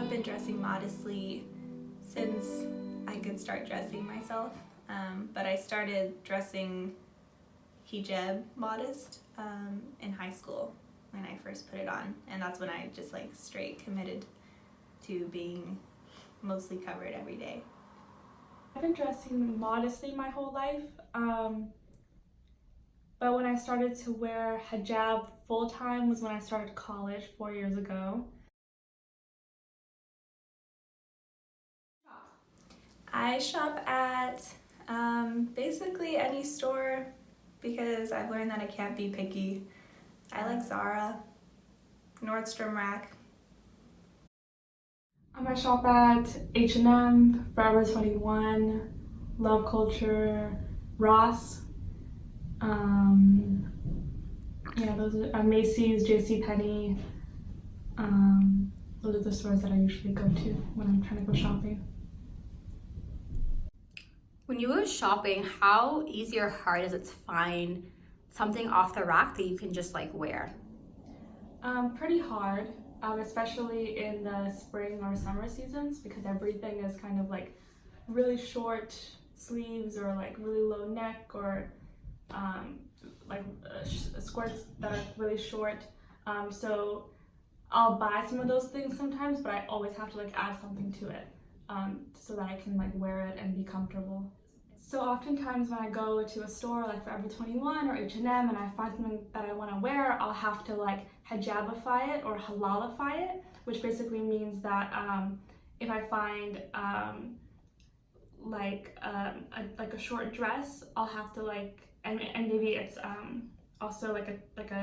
I've been dressing modestly since I could start dressing myself, but I started dressing hijab modest in high school when I first put it on, and that's when I just like straight committed to being mostly covered every day. I've been dressing modestly my whole life, but when I started to wear hijab full-time was when I started college 4 years ago. I shop at basically any store because I've learned that I can't be picky. I like Zara, Nordstrom Rack. I shop at H&M, Forever 21, Love Culture, Ross. Yeah, those are Macy's, JCPenney. Those are the stores that I usually go to when I'm trying to go shopping. When you go shopping, how easy or hard is it to find something off the rack that you can just like wear? Pretty hard, especially in the spring or summer seasons because everything is kind of like really short sleeves or like really low neck or skirts that are really short. So I'll buy some of those things sometimes, but I always have to like add something to it so that I can like wear it and be comfortable. So oftentimes when I go to a store like Forever 21 or H&M and I find something that I want to wear, I'll have to like hijabify it or halalify it, which basically means that if I find a short dress, I'll have to like, and maybe it's also like a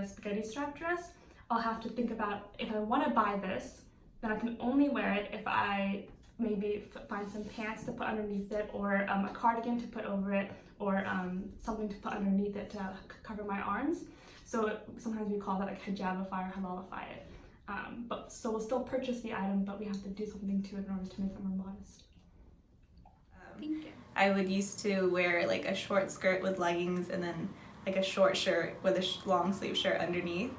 spaghetti strap dress, I'll have to think about if I want to buy this, then I can only wear it if I maybe find some pants to put underneath it or a cardigan to put over it or something to put underneath it to cover my arms. So sometimes we call that like hijabify or halalify it. So we'll still purchase the item, but we have to do something to it in order to make it more modest. Thank you. I would used to wear like a short skirt with leggings and then like a short shirt with a long sleeve shirt underneath.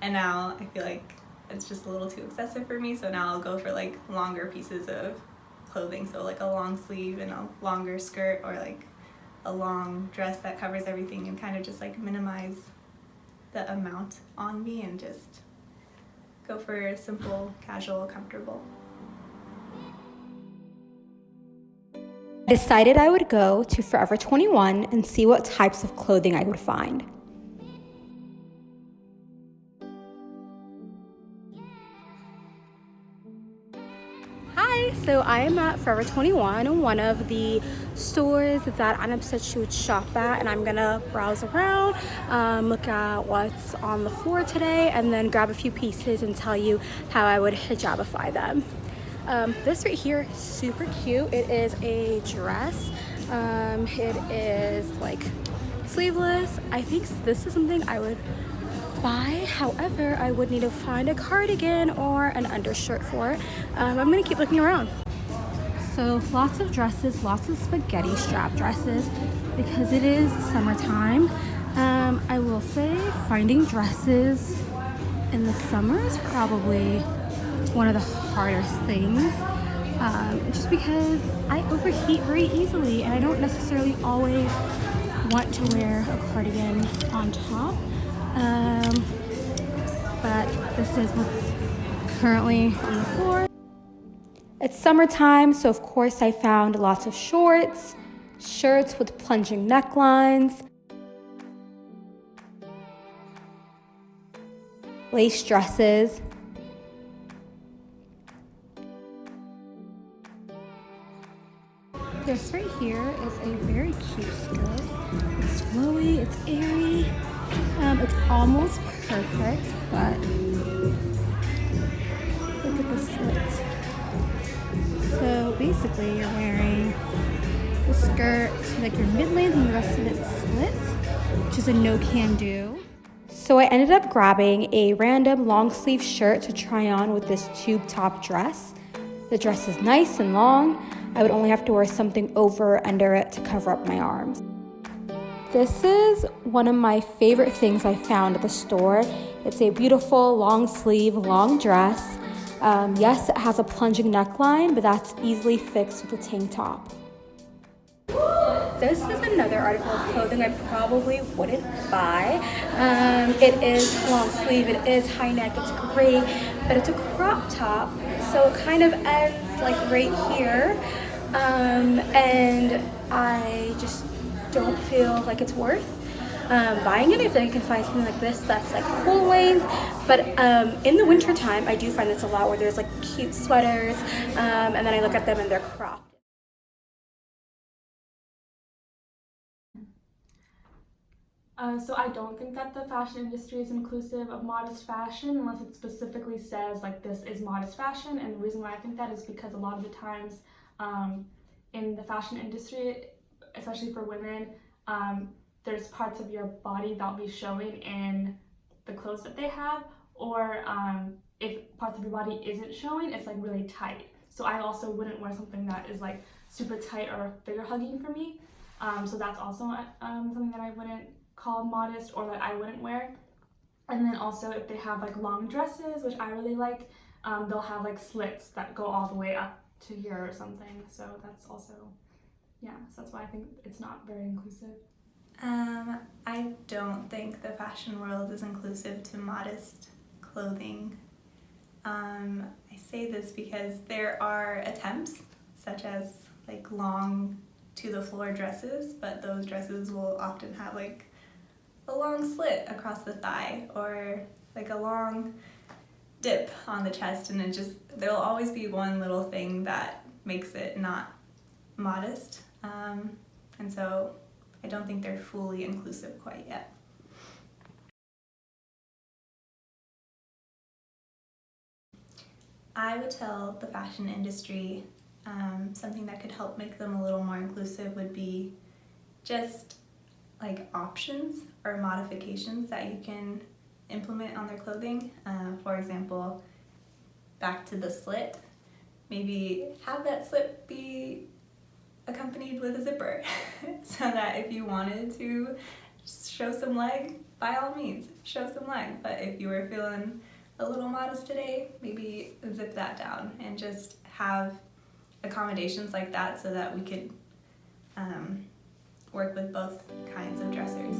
And now I feel like it's just a little too excessive for me, so now I'll go for like longer pieces of clothing, so like a long sleeve and a longer skirt or like a long dress that covers everything and kind of just like minimize the amount on me and just go for simple, casual, comfortable. I decided I would go to Forever 21 and see what types of clothing I would find. Hi, so I am at Forever 21, one of the stores that Anab said she would shop at, and I'm gonna browse around, look at what's on the floor today, and then grab a few pieces and tell you how I would hijabify them. This right here is super cute. It is a dress. It is like sleeveless. I think this is something I would buy. However, I would need to find a cardigan or an undershirt for it. I'm gonna keep looking around. So lots of dresses, lots of spaghetti strap dresses because it is summertime. I will say finding dresses in the summer is probably one of the hardest things, just because I overheat very easily and I don't necessarily always want to wear a cardigan on top, but this is what's currently on the floor. It's summertime, so of course I found lots of shorts, shirts with plunging necklines, lace dresses. This right here is a very cute skirt. It's flowy, it's airy, it's almost perfect, but look at the slit. So basically you're wearing the skirt to like your mid-length and the rest of it's slit, which is a no-can-do. So I ended up grabbing a random long sleeve shirt to try on with this tube top dress. The dress is nice and long. I would only have to wear something over under it to cover up my arms. This is one of my favorite things I found at the store. It's a beautiful long sleeve, long dress. Yes, it has a plunging neckline, but that's easily fixed with a tank top. This is another article of clothing I probably wouldn't buy. It is long sleeve, it is high neck, it's great, but it's a crop top, so it kind of ends like right here, and I just don't feel like it's worth buying it if I can find something like this that's like full length. But in the winter time, I do find this a lot where there's like cute sweaters, and then I look at them and they're cropped. So I don't think that the fashion industry is inclusive of modest fashion unless it specifically says like this is modest fashion. And the reason why I think that is because a lot of the times in the fashion industry, especially for women, there's parts of your body that'll be showing in the clothes that they have, or if parts of your body isn't showing, it's like really tight. So I also wouldn't wear something that is like super tight or figure hugging for me. So that's also something that I wouldn't call modest or that I wouldn't wear. And then also if they have like long dresses, which I really like, they'll have like slits that go all the way up to here or something. So that's also, yeah, so that's why I think it's not very inclusive. I don't think the fashion world is inclusive to modest clothing. I say this because there are attempts, such as like long to the floor dresses, but those dresses will often have like a long slit across the thigh or like a long dip on the chest, and there'll always be one little thing that makes it not modest. And so I don't think they're fully inclusive quite yet. I would tell the fashion industry something that could help make them a little more inclusive would be just like options or modifications that you can implement on their clothing. For example, back to the slit, maybe have that slit be accompanied with a zipper so that if you wanted to show some leg, by all means, show some leg. But if you were feeling a little modest today, maybe zip that down and just have accommodations like that so that we could work with both kinds of dressers.